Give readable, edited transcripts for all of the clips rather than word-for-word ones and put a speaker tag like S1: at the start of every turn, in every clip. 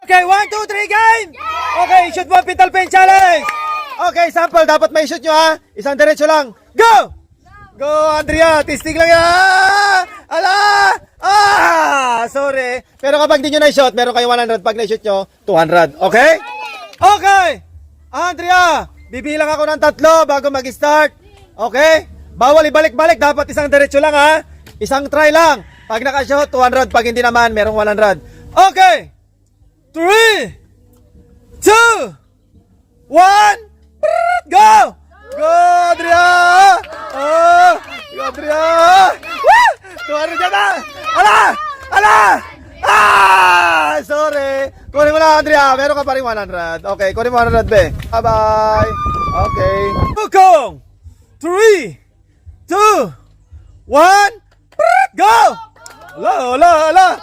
S1: Okay, 1, 2, 3, game! Okay, shoot mo pintal pen challenge! Okay, sample, dapat may shoot nyo ha. Isang diretso lang. Go! Go, Andrea! Tistig lang yan! Ala! Sorry. Pero kapag di nyo na-shot, meron kayo 100. Pag na-shoot nyo, 200. Okay? Okay! Andrea, bibilang ako ng 3 bago mag-start. Okay? Bawal ibalik-balik. Dapat isang diretso lang ha. Isang try lang. Pag naka-shot, 200. Pag hindi naman, merong 100. Okay! 3, 2, 1, go! Go, Andrea! Oh, go, Andrea! Woo! 200 dyan na! Ala! Ala! Sorry! Kunin mo na, Andrea. Meron ka pa rin 100. Okay, kunin mo 100, be. Bye-bye! Okay. Bukong! 3, 2, 1, go! Ala, ala, ala!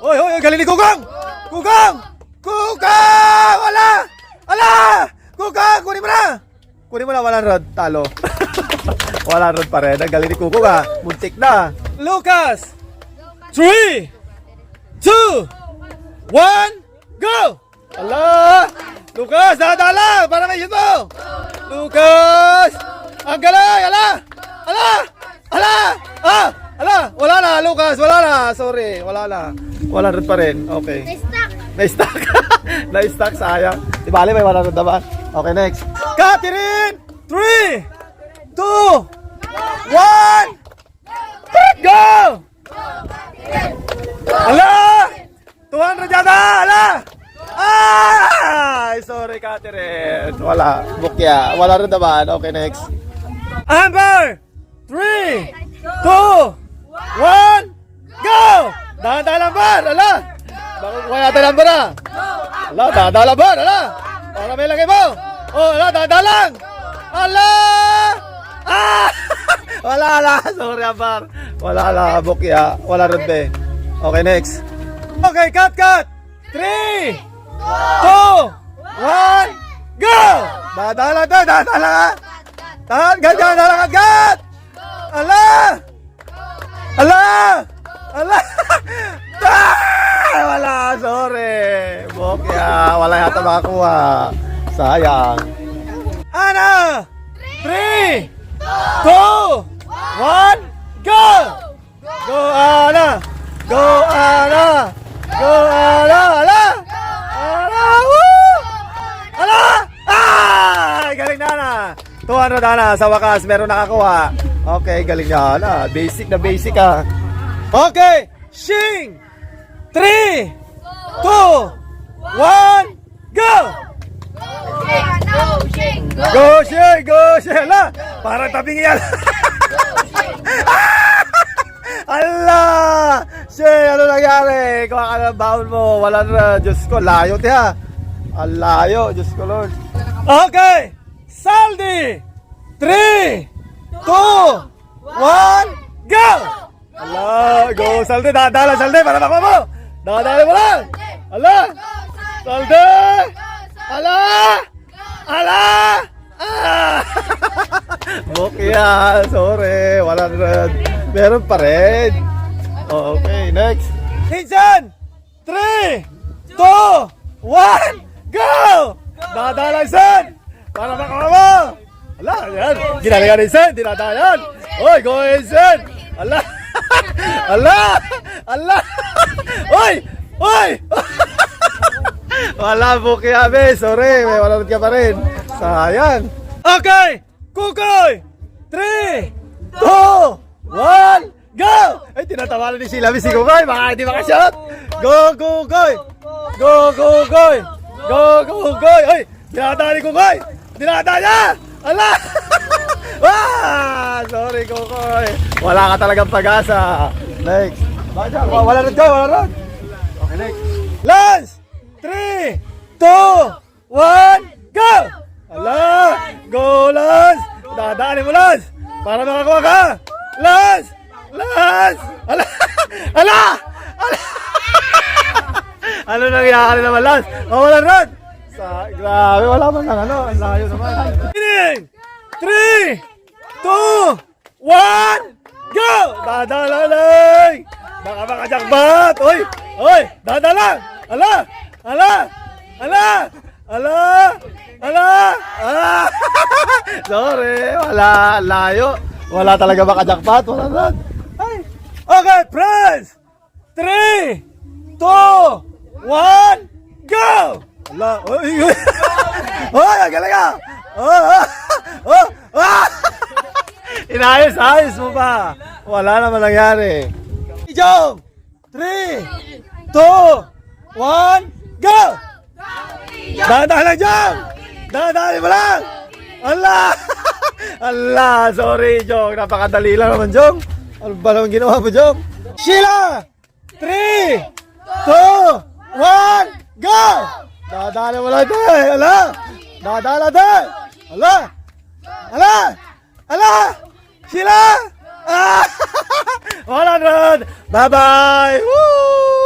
S1: Oy, oy, galing ni Kukong! Kukong! Kukong! Ala! Ala! Kukong! Kunin mo na! Kunin mo na 100. Talo. 100 pa rin. Ang galing ni Kukong ha. Muntik na. Lucas! 3, 2, 1, go! Ala! Lucas, dadala! Para may shoot mo! Lucas! Ang galing! Ala! Ala! Ala! Ala! Wala na, Lucas! Wala na! Sorry, wala na. 100 pa rin. Okay. Na-stuck. Na-stuck, sayang. Di bali, may 100 naman. Okay, next. Catherine! 3, 2, 1, go! Ala! 200 yata! Ala! Ay! Sorry, Catherine. Wala. Bukya. Wala rin naman. Okay, next. Amber! 3, 2, 1, go! Dahan-dahan lambar! Ala! Bakit kuha natin lambar na? Ala, dahan-dahan lambar! Ala! Para may lagay mo! Oh, ala, dahan-dahan lang! Ala! Wala, ala! Sorry, ambar! Wala, ala! Bukya! Wala rin, be. Okay, next. Okay, cut! 3, 2, 1, go! Dahan-dahan lang to! Dahan-dahan lang ha! Dahan-dahan lang agad! Ala! Ala! Ala! Wala, sorry. Bokya, wala yata makakuha. Sayang. Ana! 3, 2, 1, go! Go, Ana! Go, Ana! Go, Ana! Ala! Ala! Woo! Ala! Galing na, Ana! 200, Ana. Sa wakas, meron nakakuha. Okay, galing na, Ana. Basic na basic ha. Okay, Shing! 3, 2, 1, go! Go, Shing! Go, Shing! Ala! Parang tabing yan! Ala! Shing, ano nangyari? Kuha ka ng baon mo. Wala na. Diyos ko, layo tiya. Ang layo. Diyos ko, Lord. Okay! Saldi! 3, 2, 1, go! Ala, go, Salde, dadala, Salde, para makuha mo. Dadala mo lang. Ala, Salde. Ala, ala. Bukya, sorry, 100. Meron pa rin. Okay, next. Hinsan, 3, 2, 1, go! Dadala, Hinsan, para makuha mo. Ala, yan. Ginalaga ni Hinsan, dinadala yan. Oy, go, Hinsan. Ala. Ala! Ala! Oy! Oy! Wala, Bukya, be. Sorry, may 100 ka pa rin. Sayang. Okay! Kukoy! 3, 2, 1, go! Ay, tinatawanan ni Sheila, si Kukoy. Baka hindi makashot. Go, Kukoy! Go, Kukoy! Go, Kukoy! Ay, dinadala ni Kukoy! Dinadala niya! Ala! Sorry, Kukoy. Wala ka talagang pag-asa. Next. Wala rin ka, wala rin. Okay, next. Lance! 3, 2, 1, go! Ala! Go, Lance! Dadaanin mo, Lance! Para makakuha ka! Lance! Lance! Ala! Ala! Ala! Ano nangyari naman, Lance? Wala rin! Grabe, wala man lang, ano? Ang layo naman. 3, 2, 1, go! Dadala lang! Baka makajakbat! Oy! Oy! Dadala! Ala! Ala! Ala! Ala! Ala! Ah! Sorry, wala. Layo. Wala talaga makajakpat. Wala na. Ay. Okay, friends! 3, 2, 1, go! Ala. Oy! Oy, ang galing ah! Oh! Oh! Ah! Inayos mo pa. Wala naman nangyari. Jong! 3, 2, 1, go! Dahan-dahan lang, Jong! Dahan-dahan mo lang! Allah! Allah! Sorry, Jong. Napakadali lang naman, Jong. Ano ba naman ginawa mo, Jong? Sheila! 3, 2, 1, go! Dahan-dahan mo lang, Jong. Allah! Dahan-dahan lang, Jong. Allah! Allah! Allah! Sheila! Ah! 100! Bye-bye! Woo!